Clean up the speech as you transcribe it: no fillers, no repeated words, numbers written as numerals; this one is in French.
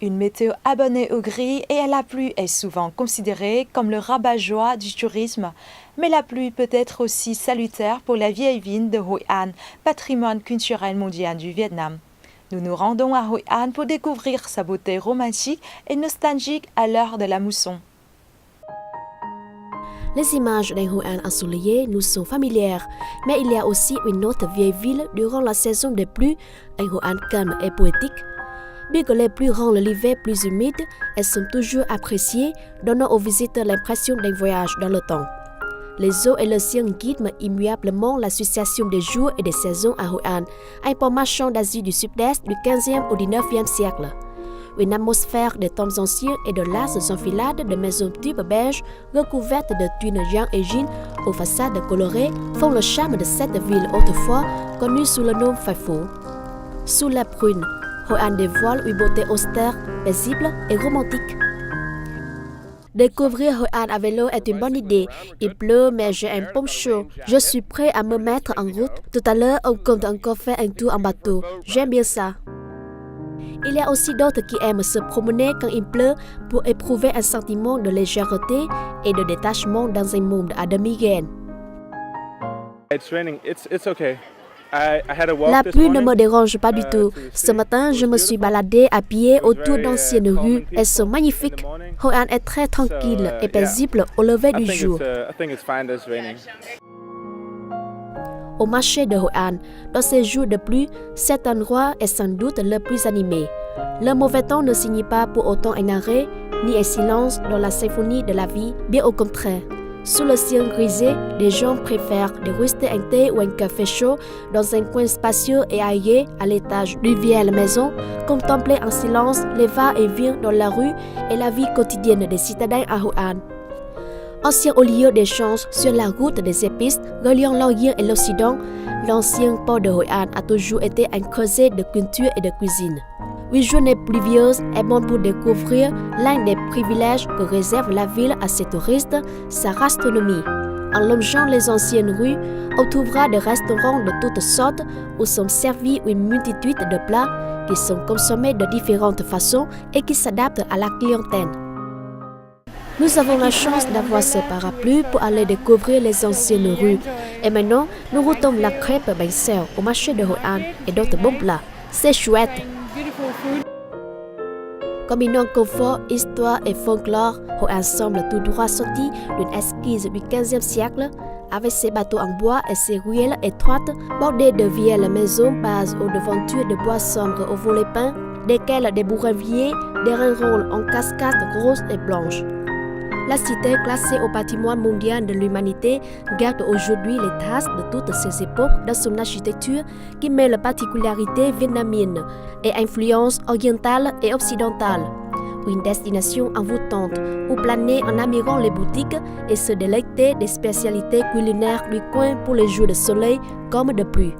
Une météo abonnée au gris et à la pluie est souvent considérée comme le rabat-joie du tourisme, mais la pluie peut être aussi salutaire pour la vieille ville de Hội An, patrimoine culturel mondial du Vietnam. Nous nous rendons à Hội An pour découvrir sa beauté romantique et nostalgique à l'heure de la mousson. Les images d'un Hội An ensoleillé nous sont familières, mais il y a aussi une autre vieille ville durant la saison des pluies, un Hội An calme et poétique. Bien que les pluies rendent l'hiver plus humide, elles sont toujours appréciées, donnant aux visiteurs l'impression d'un voyage dans le temps. Les eaux et l'océan guident immuablement l'association des jours et des saisons à Hội An, un port marchand d'Asie du Sud-Est du 15e au 19e siècle. Une atmosphère de temps anciens et de larges enfilades de maisons type beige recouvertes de tuiles Yang et Jin aux façades colorées font le charme de cette ville autrefois connue sous le nom Phai Phu. Sous la prune, Hội An dévoile une beauté austère, paisible et romantique. Découvrir Hội An à vélo est une bonne idée. Il pleut, mais j'ai un poncho. Je suis prêt à me mettre en route. Tout à l'heure, on compte encore faire un tour en bateau. J'aime bien ça. Il y a aussi d'autres qui aiment se promener quand il pleut pour éprouver un sentiment de légèreté et de détachement dans un monde à demi-gaine. La pluie ne me dérange pas du tout. Ce matin, je me suis baladée à pied autour d'anciennes rues. Elles sont magnifiques. Hội An est très tranquille et paisible au lever du jour. Au marché de Hội An, dans ces jours de pluie, cet endroit est sans doute le plus animé. Le mauvais temps ne signifie pas pour autant un arrêt, ni un silence dans la symphonie de la vie, bien au contraire. Sous le ciel grisé, les gens préfèrent déguster un thé ou un café chaud dans un coin spacieux et aéré à l'étage d'une vieille maison, contempler en silence les va-et-vient dans la rue et la vie quotidienne des citadins à Hội An. Ancien haut lieu d'échange sur la route des épices reliant l'Orient et l'Occident, l'ancien port de Hội An a toujours été un creuset de culture et de cuisine. Une journée pluvieuse est bonne pour découvrir l'un des privilèges que réserve la ville à ses touristes, sa gastronomie. En longeant les anciennes rues, on trouvera des restaurants de toutes sortes où sont servis une multitude de plats qui sont consommés de différentes façons et qui s'adaptent à la clientèle. Nous avons la chance d'avoir ce parapluie pour aller découvrir les anciennes rues. Et maintenant, nous goûtons la crêpe bánh xèo au marché de Hội An et d'autres bons plats. C'est chouette! Combinant confort, histoire et folklore, Hội An semble tout droit sorti d'une esquisse du 15e siècle, avec ses bateaux en bois et ses ruelles étroites, bordées de vieilles maisons bases aux devantures de bois sombres aux volets peints, desquels des bougainvilliers déroulent en cascades grosses et blanches. La cité, classée au patrimoine mondial de l'humanité, garde aujourd'hui les traces de toutes ces époques dans son architecture qui mêle particularités vietnamiennes et influences orientales et occidentales. Une destination envoûtante où planer en admirant les boutiques et se délecter des spécialités culinaires du coin pour les jours de soleil comme de pluie.